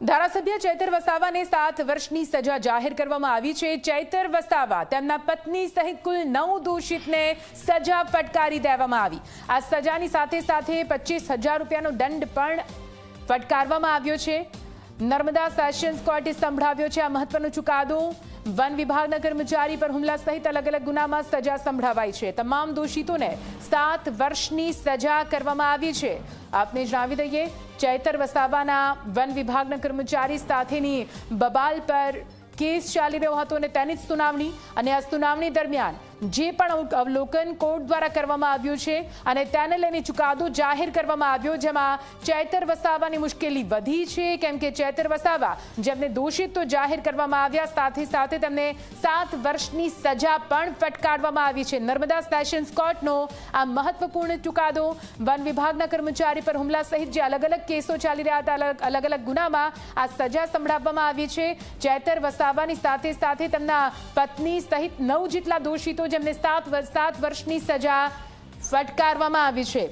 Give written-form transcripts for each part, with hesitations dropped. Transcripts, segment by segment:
ધારાસભ્ય ચૈતર વસાવાને 7 વર્ષની સજા જાહેર કરવામાં આવી છે। ચૈતર વસાવા તેમના પત્ની સહિત કુલ 9 દોષિતને સજા ફટકારી દેવામાં આવી। આ સજાની સાથે સાથે 25,000 રૂપિયાનો દંડ પણ ફટકારવામાં આવ્યો છે। નર્મદા સેશન્સ કોર્ટે સંભળાવ્યો છે આ મહત્વનો ચુકાદો। वन विभागના કર્મચારી પર હુમલા સહિત અલગ અલગ ગુનામાં સજા સંભળાવાઈ છે। તમામ દોષિતોને 7 વર્ષની સજા કરવામાં આવી છે। આપને જણાવી દઈએ, ચૈતર વસાવાના વન વિભાગના કર્મચારી સાથેની બબાલ પર કેસ ચાલી રહ્યો હતો અને તેની સુનાવણી અને આ સુનાવણી દરમિયાન જે પણ અવલોકન કોર્ટ દ્વારા કરવામાં આવ્યું છે અને તેને લઈને ચુકાદો જાહેર કરવામાં આવ્યો, જેમાં ચૈતર વસાવાની મુશ્કેલી વધી છે, કેમ કે ચૈતર વસાવા જેમને દોષિત તો જાહેર કરવામાં આવ્યા, સાથે સાથે તેમને 7 વર્ષની સજા પણ ફટકારવામાં આવી છે। નર્મદા સેશન્સ કોર્ટનો આ મહત્વપૂર્ણ ચુકાદો વન વિભાગના કર્મચારી પર હુમલા સહિત જે અલગ અલગ કેસો ચાલી રહ્યા હતા, અલગ અલગ ગુનામાં આ સજા સંભળાવવામાં આવી છે। ચૈતર વસાવાની સાથે સાથે તેમના પત્ની સહિત 9 જેટલા દોષિતો જેમને 7 વર્ષની સજા ફટકારવામાં આવી છે।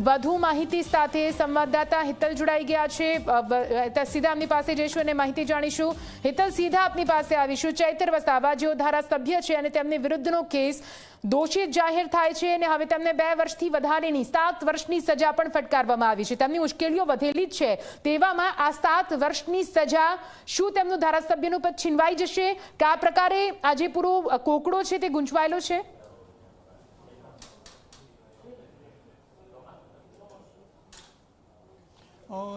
વધુ માહિતી સાથે સંવાદદાતા હિતલ જોડાઈ ગયા છે। સીધા આપની પાસે જઈશું અને માહિતી જાણીશું। હિતલ, સીધા આપની પાસે આવીશું। ચૈતર વસાવા જેઓ ધારાસભ્ય છે અને તેમની વિરુદ્ધનો કેસ દોષિત જાહેર થાય છે અને હવે તેમને 2 વર્ષથી વધારેની 7 વર્ષની સજા પણ ફટકારવામાં આવી છે। તેમની મુશ્કેલીઓ વધેલી જ છે, તેવામાં આ 7 વર્ષની સજા શું તેમનું ધારાસભ્યનું પદ છીનવાઈ જશે? કે આ પ્રકારે આ જે પૂરો કોકડો છે તે ગૂંચવાયેલો છે?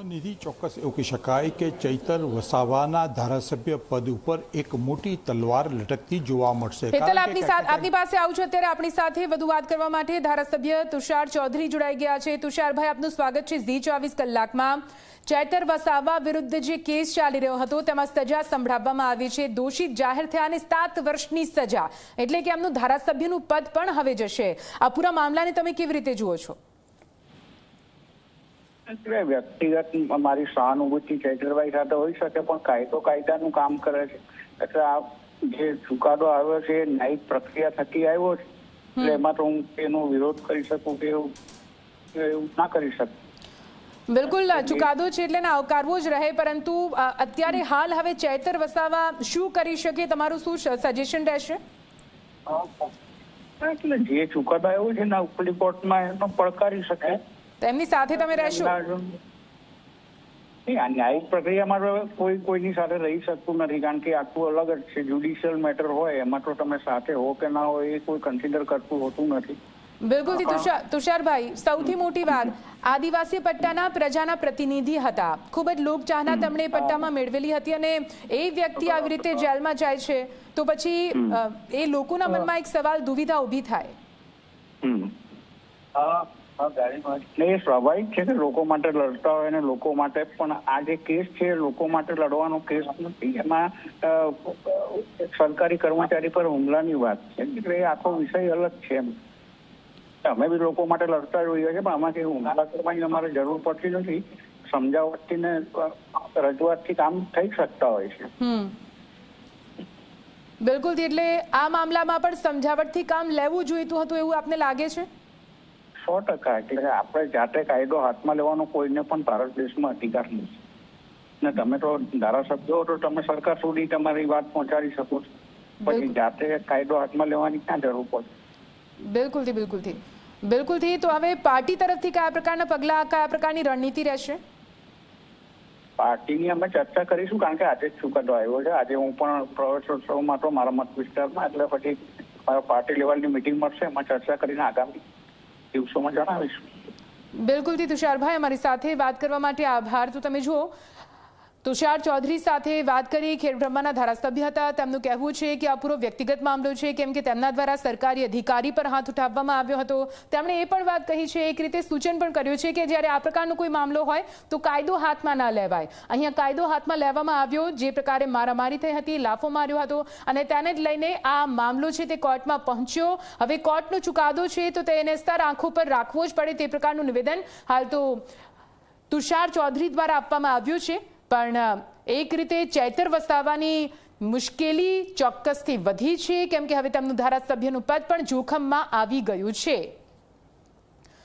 નિધિ, ચોક્કસ એવું કહી શકાય કે ચૈતર વસાવાના ધારાસભ્ય પદ ઉપર એક મોટી તલવાર લટકતી જોવા મળશે। હેતલ, આપની પાસે આવું છું અત્યારે આપણી સાથે વધુ વાત કરવા માટે ધારાસભ્ય તુષાર ચૌધરી જોડાઈ ગયા છે। તુષારભાઈ, આપનું સ્વાગત છે ઝી 24 કલાકમાં। ચૈતર વસાવા વિરુદ્ધ જે કેસ ચાલી રહ્યો હતો તેમાં સજા સંભળાવવામાં આવી છે। દોષિત જાહેર થયા અને 7 વર્ષની સજા, એટલે કે એમનું ધારાસભ્યનું પદ પણ હવે જશે। આ પૂરા મામલાને તમે કેવી રીતે જુઓ છો? વ્યક્તિગત મારી સહાનુભૂતિ ચૈતરભાઈ સાથે હોઈ શકે, પણ કાયદો કાયદાનું કામ કરે છે। એટલે આ જે ચુકાદો આવ્યો છે એ ન્યાયિક પ્રક્રિયા થકી આવ્યો છે, એટલે એમાં તો હું એનો વિરોધ કરી શકું કે એવું ના કરી શકું। બિલકુલ, ચુકાદો છે એટલે આવકારવો જ રહે, પરંતુ અત્યારે હાલ હવે ચૈતર વસાવા શું કરી શકે? તમારું શું સજેશન રહેશે? એટલે જે ચુકાદો આવ્યો છે ને ઉપલી કોર્ટમાં એનો પડકારી શકે, તેમની સાથે તમે રહેશો? ન્યાયિક પ્રક્રિયામાં કોઈની સાથે રહી શકતું નથી, કારણ કે આખું અલગ જ છે। જ્યુડિશિયલ મેટર હોય એમાં તો તમે સાથે હો કે ના હોય એ કોઈ કન્સિડર કરતું હોતું નથી। બિલકુલ તુષારભાઈ, સૌથી મોટી વાત, આદિવાસી પટ્ટાના પ્રજાના પ્રતિનિધિ હતા, ખૂબ જ લોકચાહના તેમણે પટ્ટામાં મેળવેલી હતી અને એ વ્યક્તિ આવી રીતે જેલમાં જાય છે તો પછી એ લોકોના મનમાં એક સવાલ, દુવિધા ઊભી થાય। એ સ્વાભાવિક છે કે લોકો માટે લડતા હોય અને લોકો માટે, પણ આ જે કેસ છે લોકો માટે લડવાનો કેસ નથી, એમાં સરકારી કર્મચારી પર હુમલાની વાત છે, એટલે એ આખો વિષય અલગ છે। અમે બી લોકો માટે લડતા જ હોઈએ છીએ, પણ આમાંથી હુમલા કરવાની અમારે જરૂર પડતી નથી। સમજાવટથી ને રજૂઆતથી કામ થઈ શકતા હોય છે। બિલકુલ, એટલે આ મામલામાં પણ સમજાવટથી કામ લેવું જોઈતું હતું એવું આપને લાગે છે? 100%। એટલે આપણે જાતે કાયદો હાથમાં લેવાનો કોઈને પણ ભારત દેશમાં અધિકાર નથી, ને તમે તો ધારાસભ્યો તો તમે સરકાર સુધી તમારી વાત પહોંચાડી શકો છો, પછી જાતે કાયદો હાથમાં લેવાની ક્યાં જરૂર પડે? બિલકુલથી તો હવે પાર્ટી તરફથી કયા પ્રકારના પગલાં, કયા પ્રકારની રણનીતિ રહેશે? પાર્ટીની અમે ચર્ચા કરીશું, કારણ કે આજે જ ચુકાદો આવ્યો છે। આજે હું પણ પ્રવેશોત્સવમાં તો મારા મત વિસ્તારમાં, એટલે પછી પાર્ટી લેવલની મિટિંગ મળશે, એમાં ચર્ચા કરીને આગામી દિવસોમાં જણાવીશું। બિલકુલથી તુષારભાઈ, અમારી સાથે વાત કરવા માટે આભાર। તો તમે જુઓ, તુષાર ચૌધરી સાથે વાત કરી, ખેડબ્રહ્માના ધારાસભ્ય હતા। તેમનું કહેવું છે કે આ પૂરો વ્યક્તિગત મામલો છે, કેમ કે તેમના દ્વારા સરકારી અધિકારી પર હાથ ઉઠાવવામાં આવ્યો હતો। તેમણે એ પણ વાત કહી છે, એક રીતે સૂચન પણ કર્યું છે કે જ્યારે આ પ્રકારનો કોઈ મામલો હોય તો કાયદો હાથમાં ના લેવાય। અહીંયા કાયદો હાથમાં લેવામાં આવ્યો, જે પ્રકારે મારામારી થઈ હતી, લાફો માર્યો હતો અને તેને જ લઈને આ મામલો છે તે કોર્ટમાં પહોંચ્યો। હવે કોર્ટનો ચુકાદો છે તો તેને સ્તર આંખો પર રાખવો જ પડે, તે પ્રકારનું નિવેદન હાલ તો તુષાર ચૌધરી દ્વારા આપવામાં આવ્યું છે। પણ એક રીતે ચૈતર વસાવાની મુશ્કેલી ચોક્કસથી વધી છે, કેમ કે હવે તેમનું ધારાસભ્યનું પદ પણ જોખમમાં આવી ગયું છે।